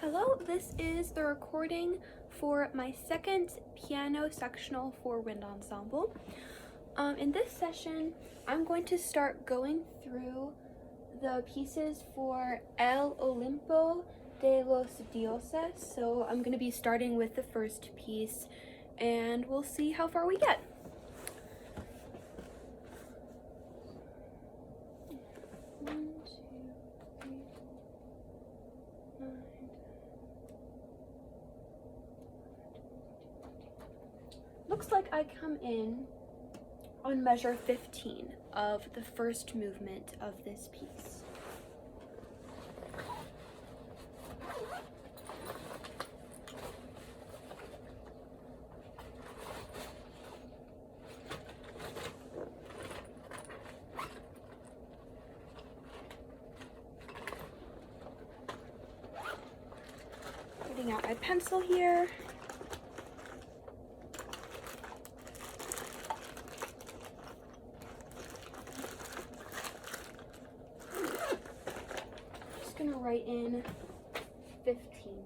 Hello, this is the recording for my second piano sectional for wind ensemble. In this session, I'm going to start going through the pieces for El Olimpo de los Dioses. So I'm going to be starting with the first piece and we'll see how far we get. Looks like I come in on measure 15 of the first movement of this piece. Getting out my pencil here. Write in 15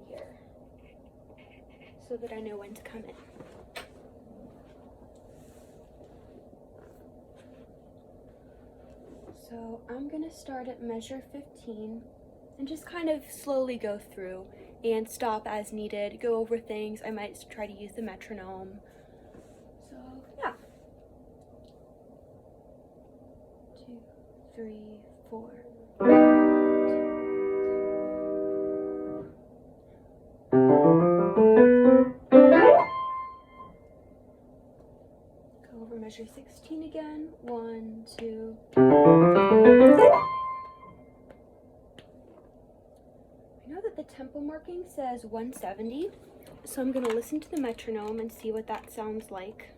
here so that I know when to come in. So I'm going to start at measure 15 and just kind of slowly go through and stop as needed, go over things. I might try to use the metronome. So yeah. 2, 3, 4. Measure 16 again. 1, 2. I know that the tempo marking says 170, so I'm going to listen to the metronome and see what that sounds like.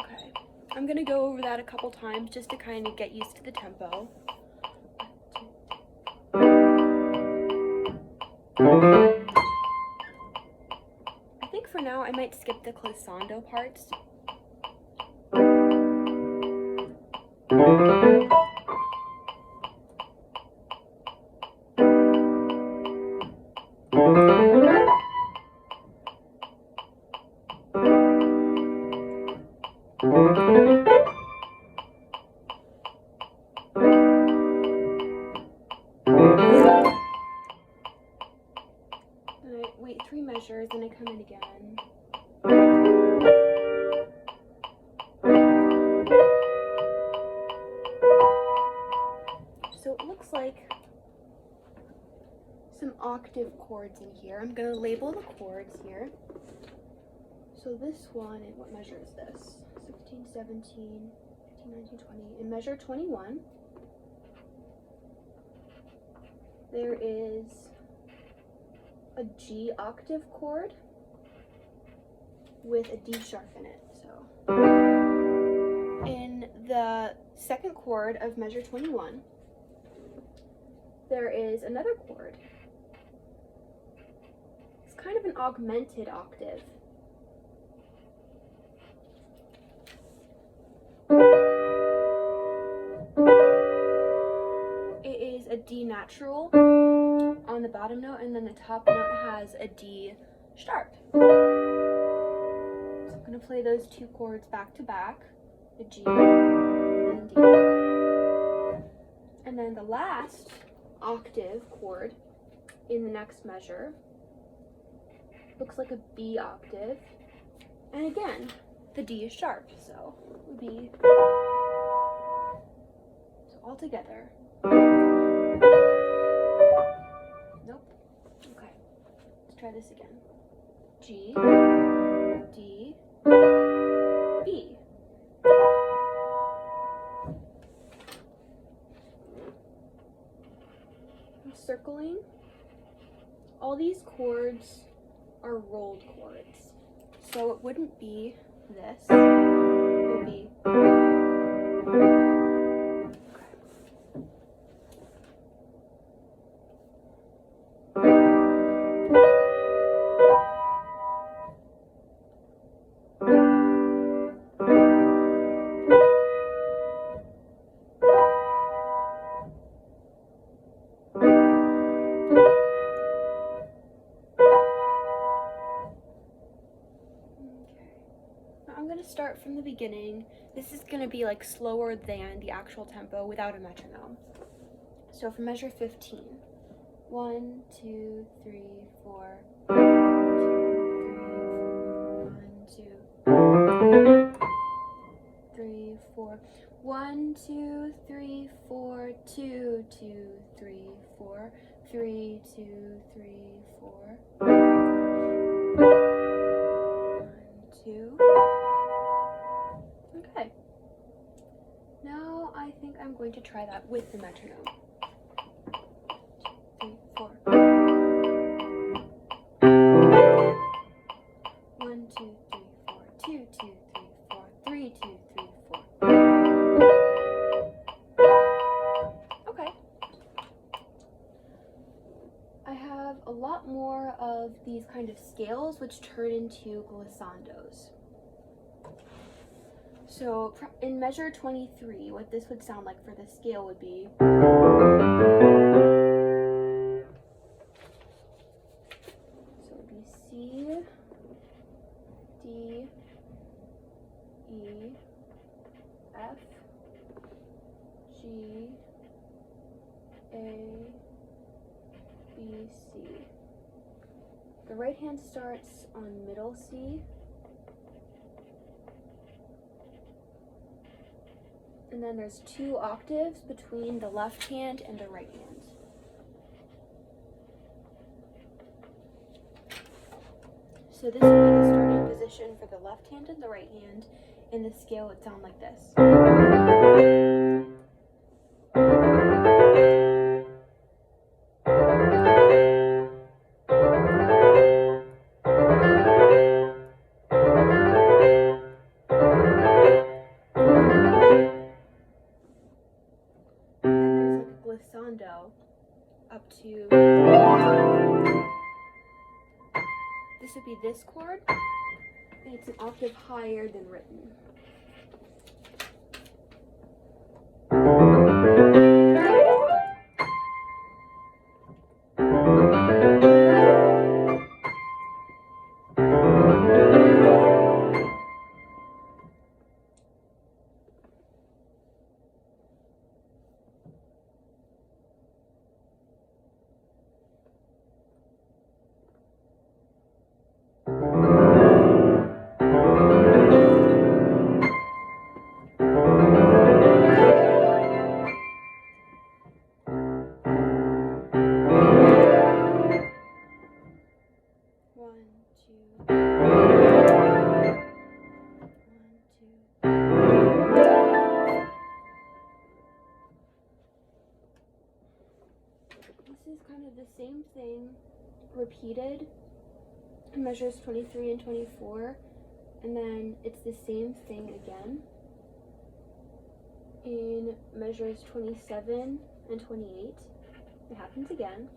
Okay, I'm going to go over that a couple times just to kind of get used to the tempo. I think for now I might skip the glissando parts. Wait 3 measures and I come in again. So it looks like some octave chords in here. I'm going to label the chords here. So this one, and what measure is this? 16, 17, 18, 19, 20. In measure 21, there is a G octave chord with a D sharp in it. So in the second chord of measure 21, there is another chord. It's kind of an augmented octave. It is a D natural on the bottom note, and then the top note has a D sharp. So I'm going to play those 2 chords back to back, the G and D. And then the last octave chord in the next measure looks like a B octave, and again the D is sharp, so it would be so all together. Nope. Okay. Let's try this again. G, D, B. I'm circling. All these chords are rolled chords. So it wouldn't be this. It would be I'm gonna start from the beginning. This is gonna be like slower than the actual tempo without a metronome. So for measure 15, 1, 2, 3, 4, 1, 2, 3, 4, 1, 2, 3, 4, 2, 2, 3, 4, 3, 2, 3, 4, 1, 2. Okay. Now I think I'm going to try that with the metronome. 2, 3, 4. 1, 2, 3, 4, 2, 2, 3, 4, 3, 2, 3, 4. Okay. I have a lot more of these kind of scales which turn into glissandos. So in measure 23, what this would sound like for the scale would be. So it would be C, D, E, F, G, A, B, C. The right hand starts on middle C. And then there's 2 octaves between the left hand and the right hand. So this would be the starting position for the left hand and the right hand. In the scale, it would sound like this. Glissando up to, this would be this chord, and it's an octave higher than written. This is kind of the same thing repeated in measures 23 and 24, and then it's the same thing again in measures 27 and 28. It happens again.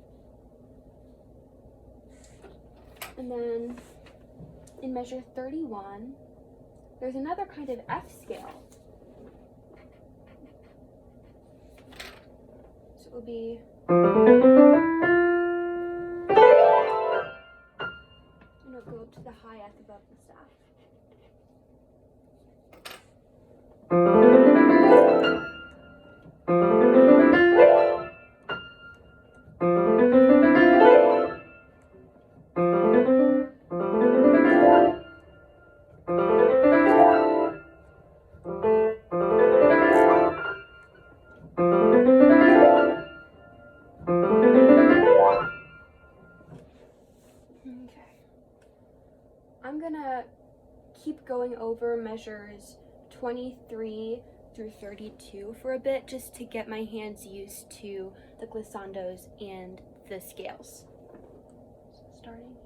And then in measure 31, there's another kind of F scale. So it will be, and it'll go up to the high F above the staff. I'm gonna keep going over measures 23 through 32 for a bit, just to get my hands used to the glissandos and the scales. So starting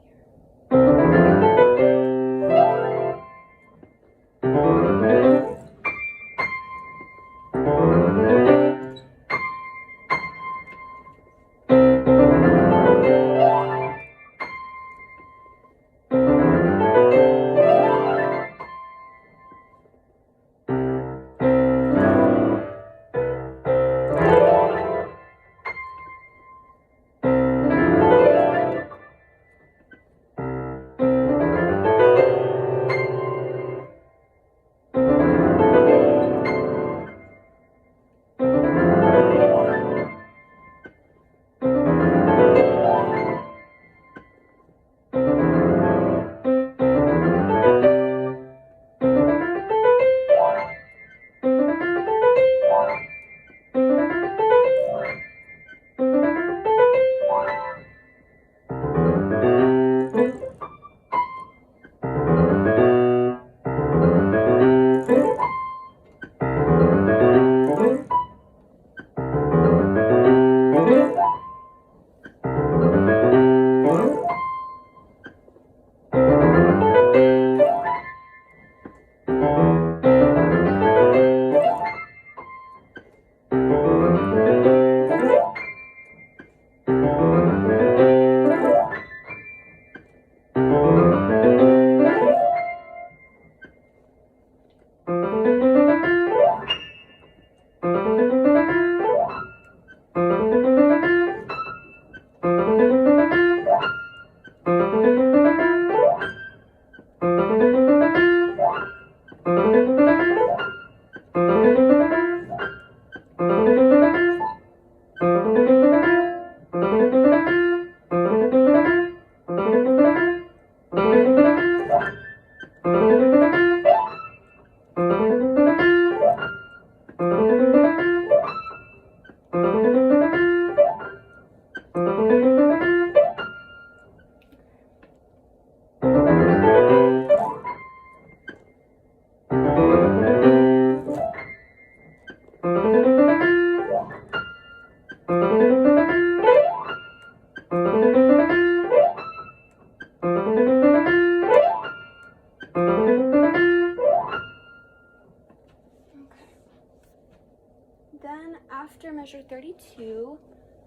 Then after measure 32,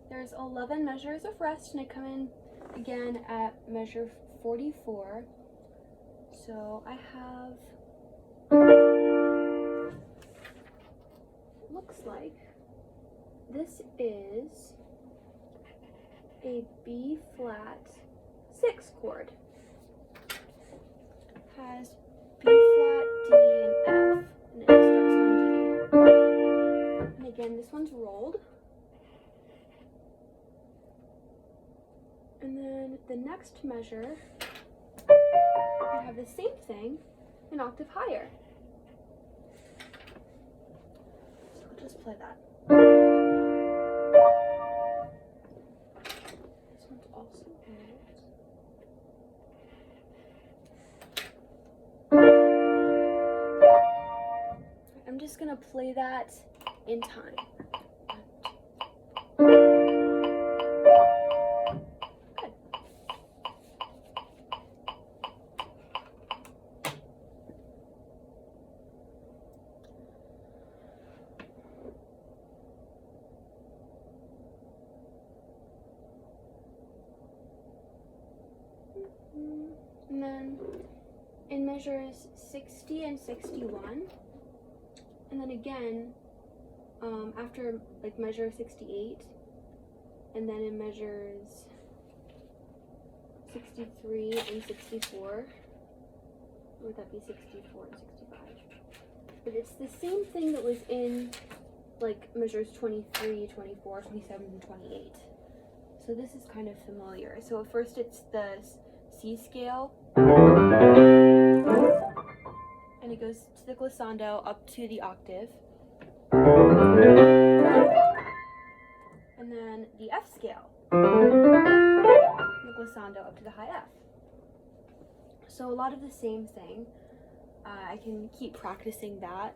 there's 11 measures of rest, and I come in again at measure 44. So I have, looks like this is a B flat 6 chord. Has B flat, D, and F, and it starts on D. And again, this one's rolled. And then the next measure, I have the same thing, an octave higher. So I'll just play that. This one's also rolled. I'm just gonna play that in time. And then in measures 60 and 61, and then again after like measure 68, and then in measures 63 and 64, or would that be 64 and 65? But it's the same thing that was in like measures 23, 24, 27, and 28. So this is kind of familiar. So at first it's the C scale, and it goes to the glissando up to the octave, and then the F scale, the glissando up to the high F. So a lot of the same thing. I can keep practicing that.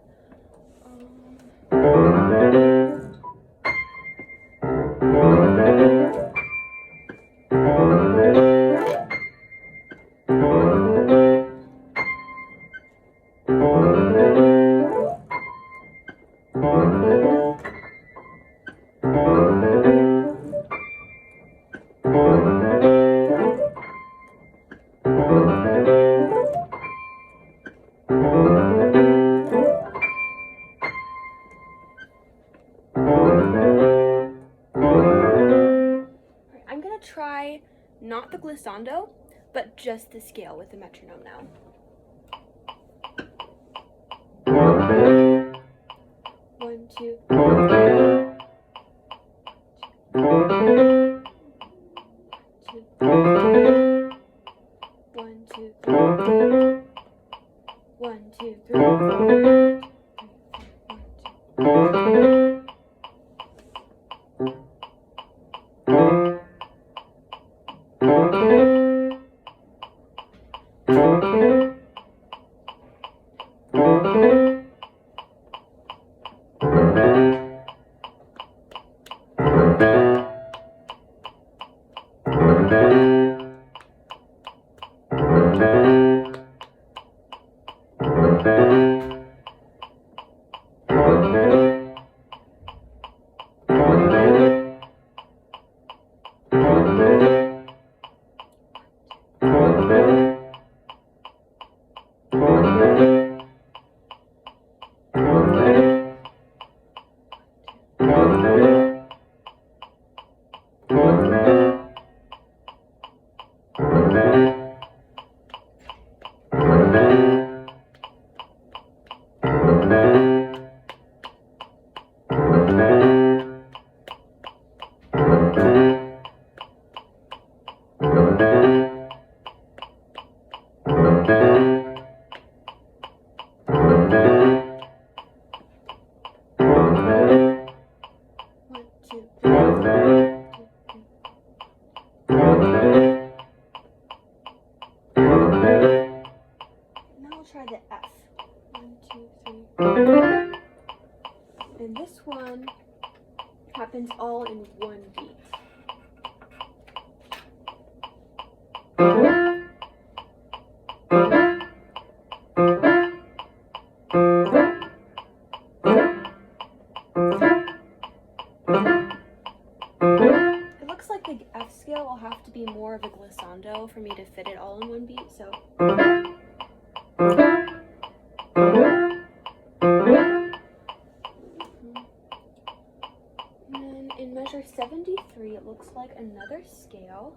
I'm gonna try not the glissando, but just the scale with the metronome now. One, two. One, two, three. One, two, three. One, two. 1, 2, 3. And this one happens all in one beat. It looks like the F scale will have to be more of a glissando for me to fit it all in one beat, so. And then in measure 73, it looks like another scale.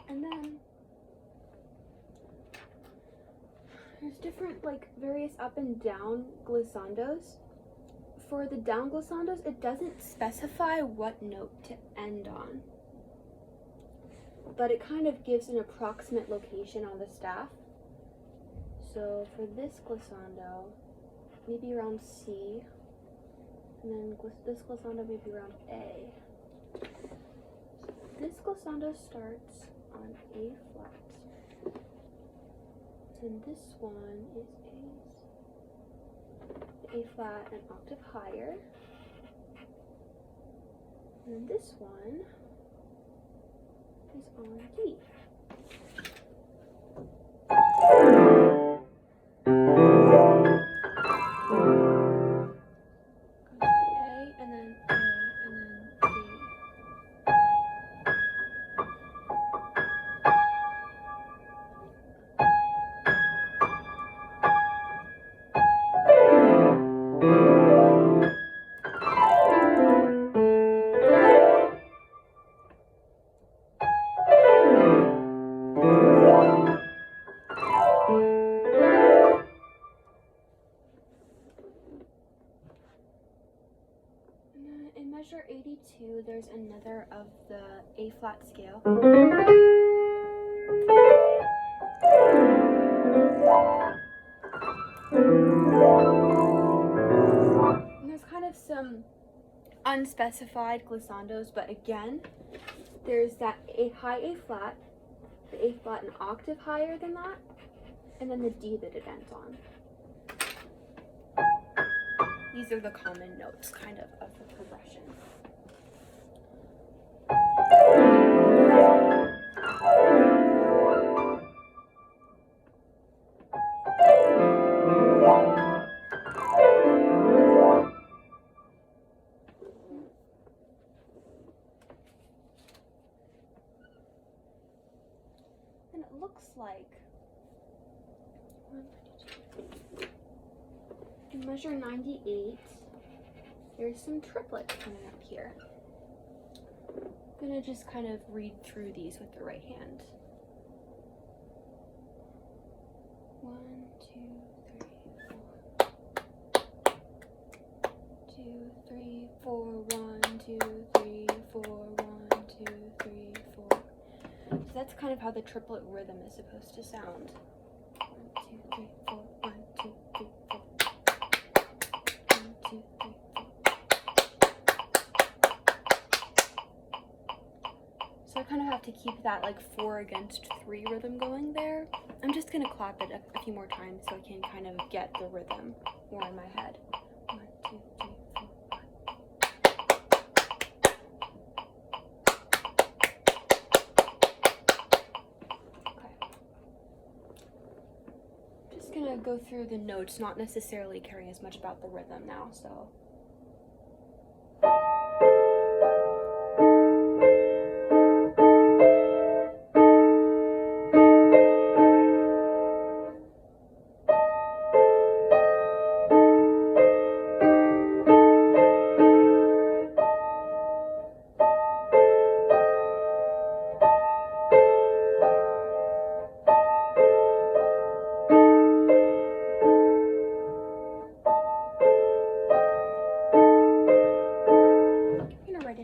And then there's different, like, various up and down glissandos. For the down glissandos, it doesn't specify what note to end on, but it kind of gives an approximate location on the staff. So for this glissando, maybe around C, and then this glissando maybe around A. This glissando starts on A flat, and this one is A flat an octave higher, and then this one is on D. In measure 82, there's another of the A flat scale. And there's kind of some unspecified glissandos, but again, there's that high A flat, the A flat an octave higher than that, and then the D that it ends on. These are the common notes, kind of the progression. And it looks like in measure 98, there's some triplets coming up here. I'm gonna just kind of read through these with the right hand. 1, 2, 3, 4. 2, 3, 4. 1, 2, 3, 4. 1, 2, 3, 4. So that's kind of how the triplet rhythm is supposed to sound. 1, 2, 3, 4. 1, 2, 3, 4. 1, 2, 3, 4. I kind of have to keep that like 4 against 3 rhythm going there. I'm just gonna clap it a few more times so I can kind of get the rhythm more in my head. 1, 2, 3, 4, 5. Okay. Just gonna go through the notes, not necessarily caring as much about the rhythm now, so.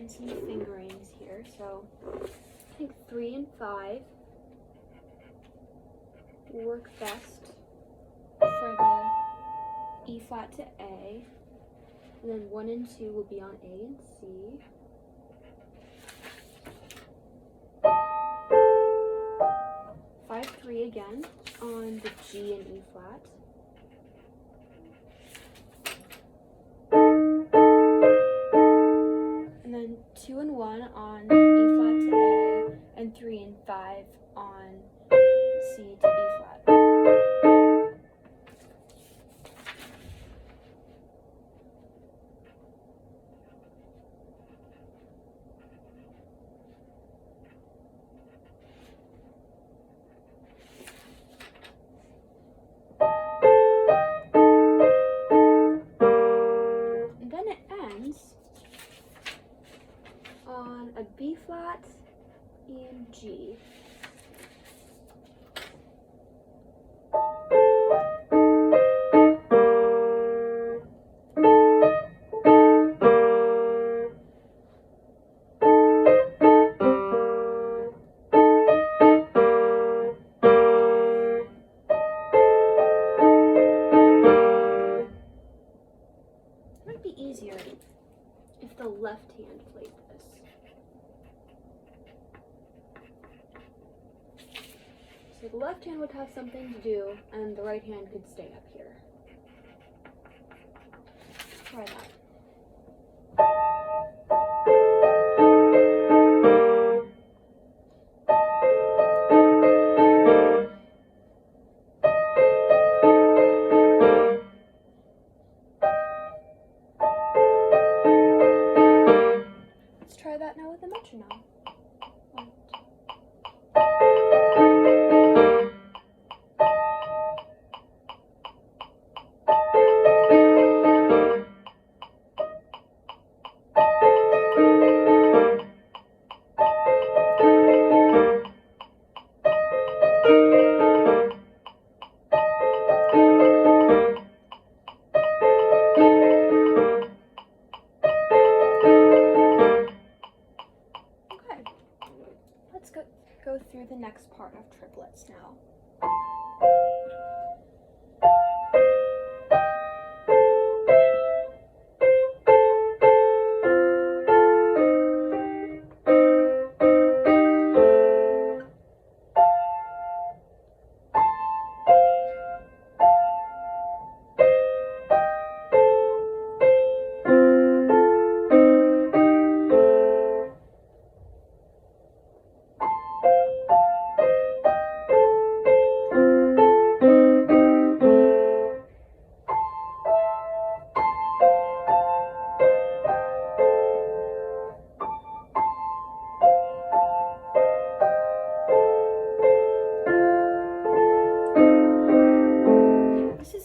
Some fingerings here, so I think 3 and 5 will work best for the E flat to A, and then 1 and 2 will be on A and C. Five, 3 again on the G and E flat. And then 2 and 1 on E flat to A, and 3 and 5 on C to E flat. And then it ends on a B flat and G. It might be easier if the left hand played this. So the left hand would have something to do, and the right hand could stay up here. Try that. Let's try that now with a metronome. 1, 2. Let's go through the next part of triplets now.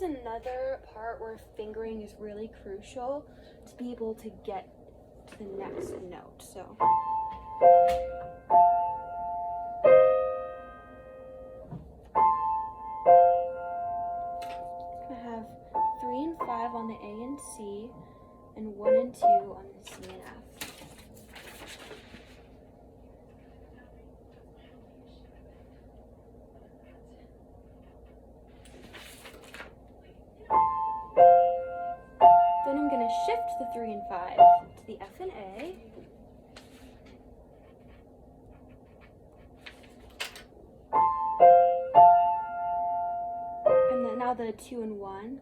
Another part where fingering is really crucial to be able to get to the next note. So I have 3 and 5 on the A and C, and 1 and 2 on the C and F. Then I'm going to shift the 3 and 5 to the F and A. now the 2 and 1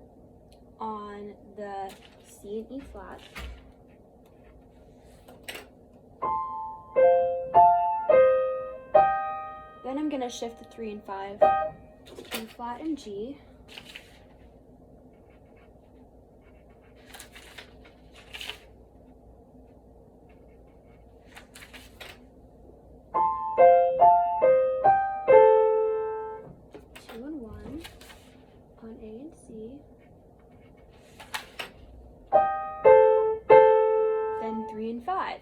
on the C and E flat. Then I'm going to shift the 3 and 5 to E flat and G. On A and C, then 3 and 5.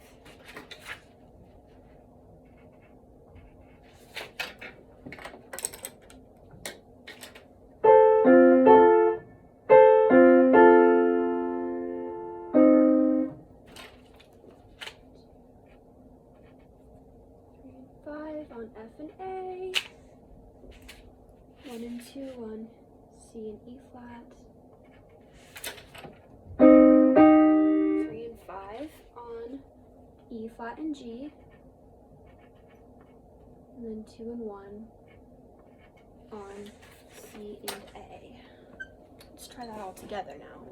On F and A, 1 and 2 on C and E flat, 3 and 5 on E flat and G, and then 2 and 1 on C and A. Let's try that all together now.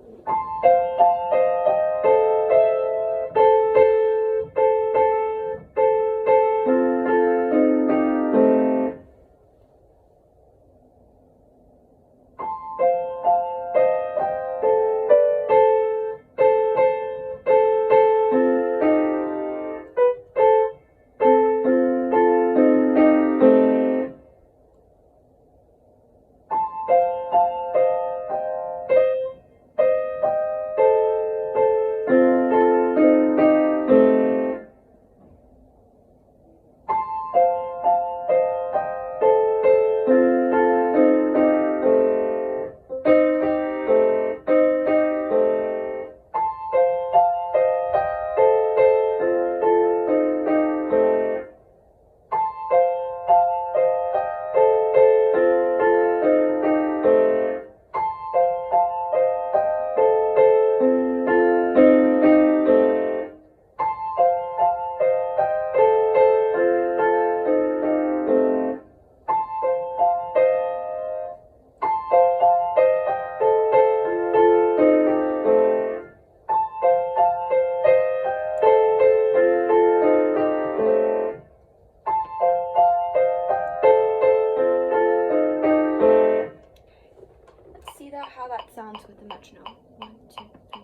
How that sounds with the metronome. 1, 2, 3.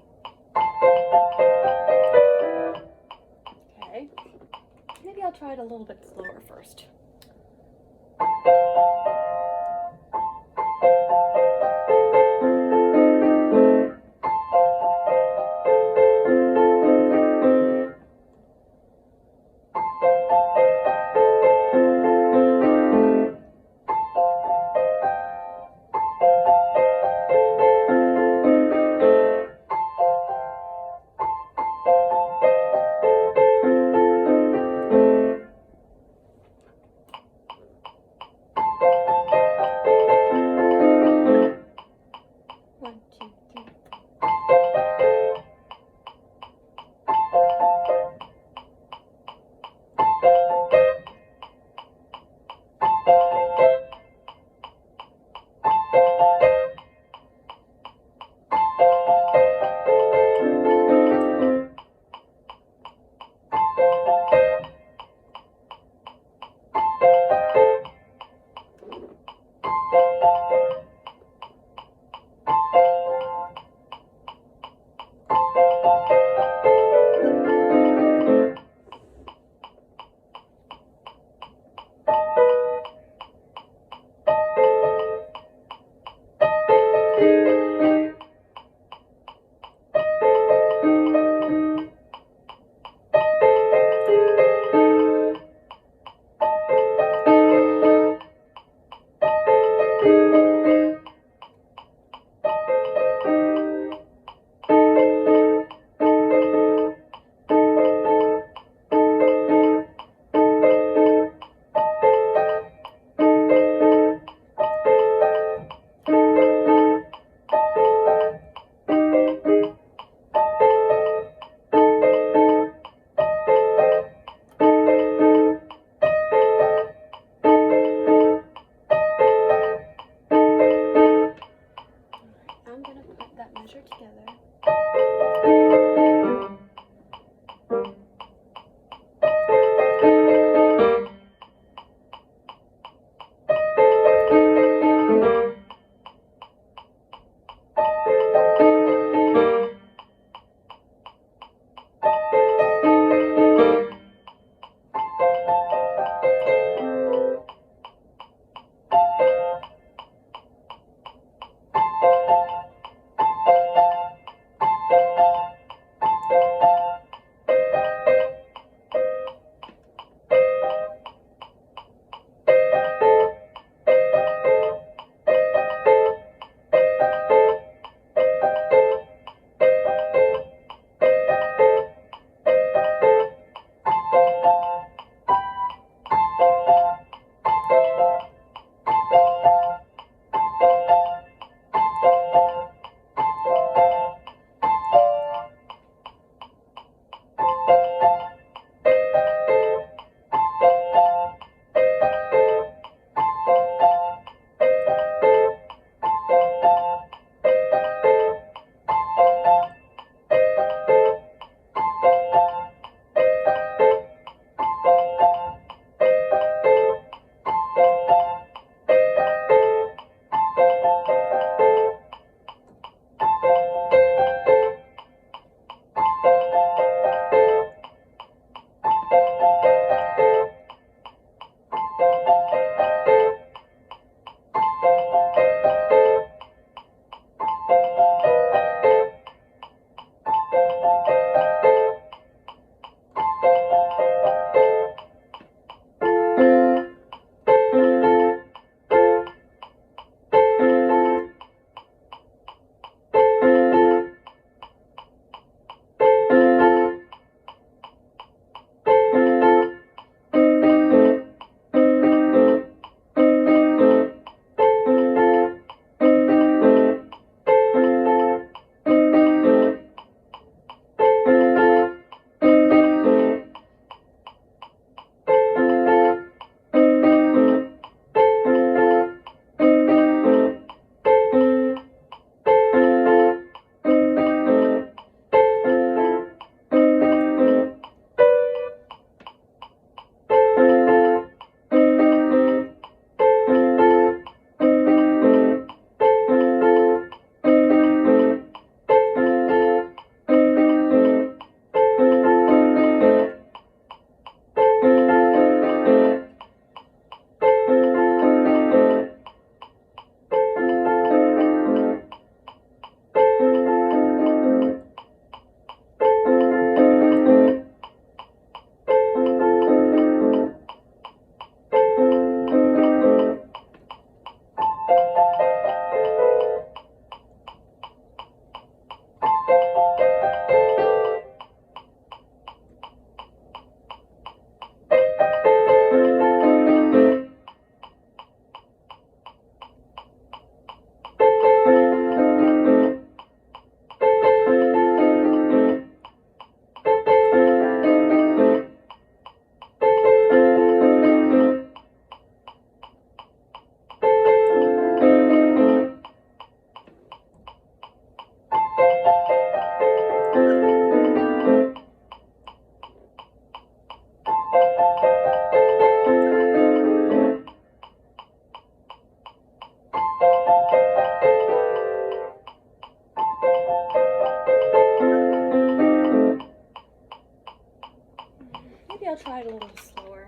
Okay. Maybe I'll try it a little bit slower first. I'll try it a little slower.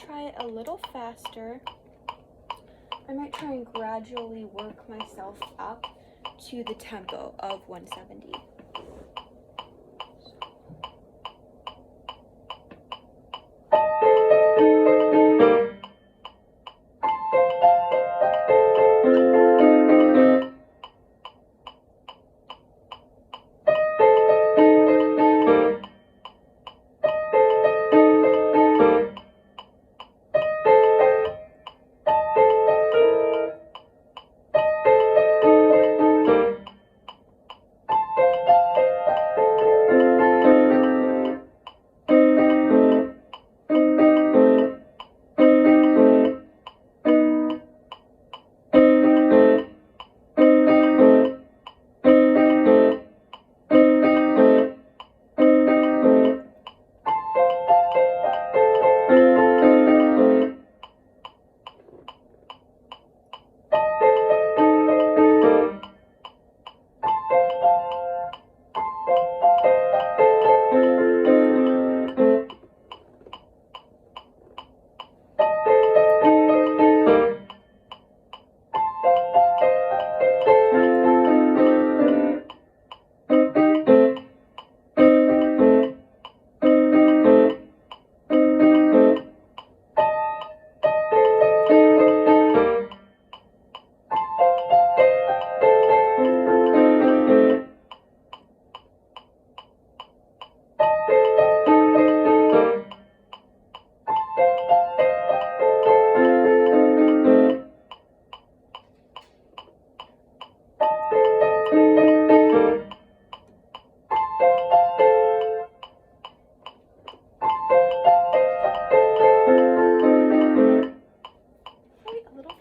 Try it a little faster. I might try and gradually work myself up to the tempo of 170.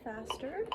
Faster.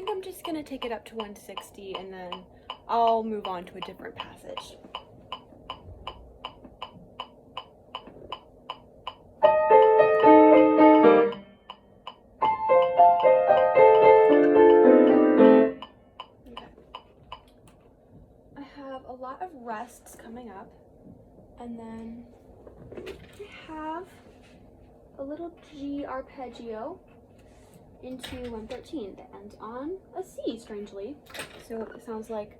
I'm just gonna take it up to 160 and then I'll move on to a different passage. rests coming up. And then I have a little G arpeggio into 113 that ends on a C, strangely. So it sounds like.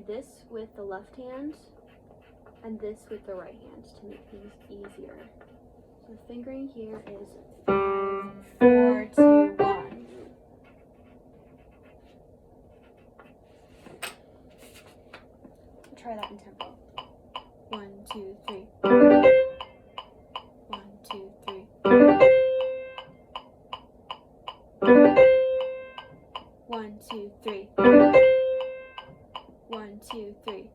This with the left hand and this with the right hand to make things easier. So fingering here is 5, 4, 2, 1. Try that in tempo. 1, 2, 3. 1, 2, 3. 1, 2, 3. 1, 2, 3.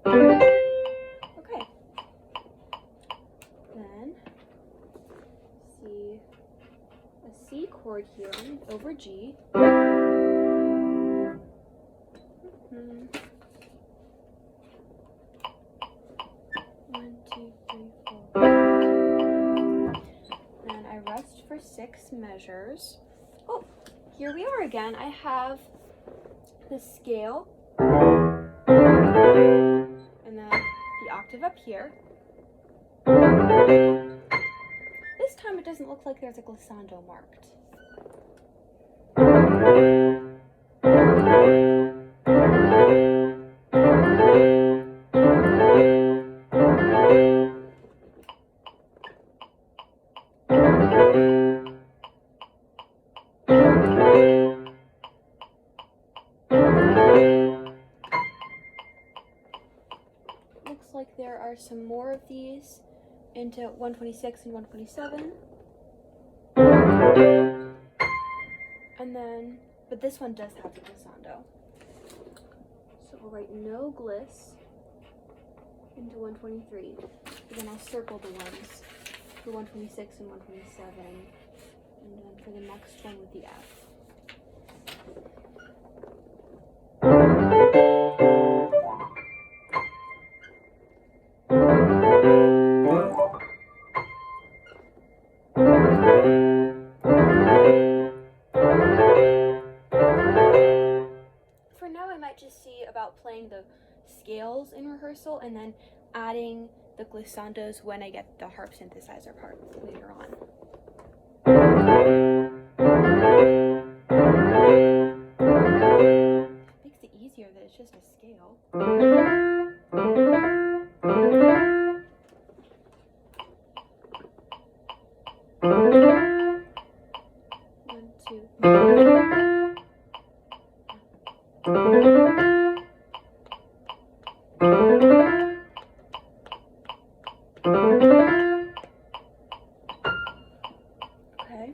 Okay. Then see a C chord here over G. 1, 2, 3, 4. And I rest for 6 measures. Oh, here we are again. I have the scale. And then the octave up here. This time it doesn't look like there's a glissando marked. Looks like there are some more of these into 126 and 127. And then, but this one does have the glissando. So we'll write no gliss into 123. And then I'll circle the ones for 126 and 127. And then for the next one with the F. For now, I might just see about playing the scales in rehearsal and then adding the glissandos when I get the harp synthesizer part later on. It makes it easier that it's just a scale. 1, 2, 3. Okay.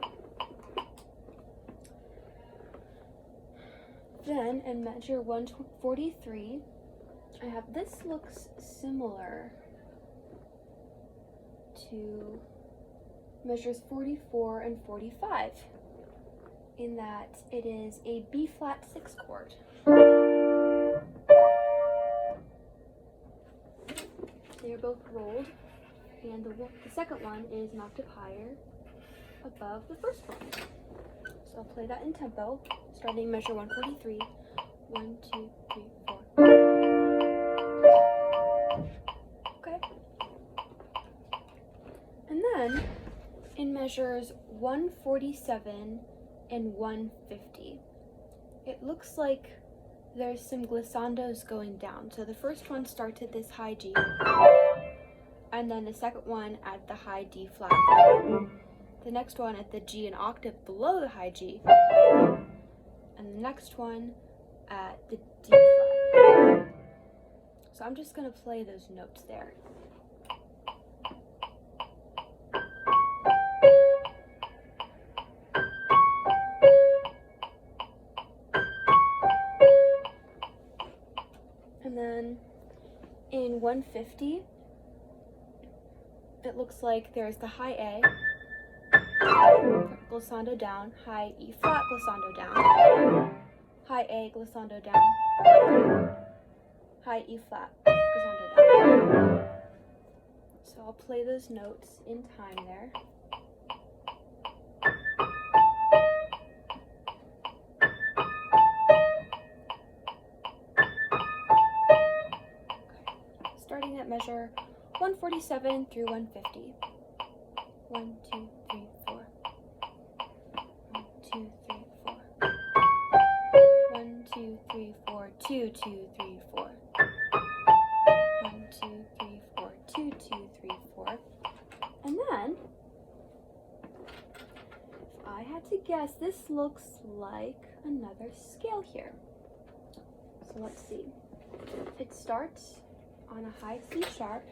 Then in measure 143, I have this looks similar to measures 44 and 45 in that it is a B flat 6 chord. They are both rolled, and the second one is an octave higher above the first one. So I'll play that in tempo, starting measure 143. 1, 2, 3, 4. Okay. And then in measures 147 and 150, it looks like there's some glissandos going down. So the first one starts at this high G, and then the second one at the high D flat. The next one at the G an octave below the high G, and the next one at the D flat. So I'm just going to play those notes there. And then in 150, it looks like there's the high A, glissando down, high E flat, glissando down, high A, glissando down, high E flat goes under that. So I'll play those notes in time there. Okay. Starting at measure 147 through 150. 1, 2, 3, 4. 1, 2, 3, 4. 1, 2, 3, 4. 2, 2, 3, 4. 1, 2, 3, 4. 2, 2, 3, 4. And then, if I had to guess, this looks like another scale here. So let's see. It starts on a high C sharp.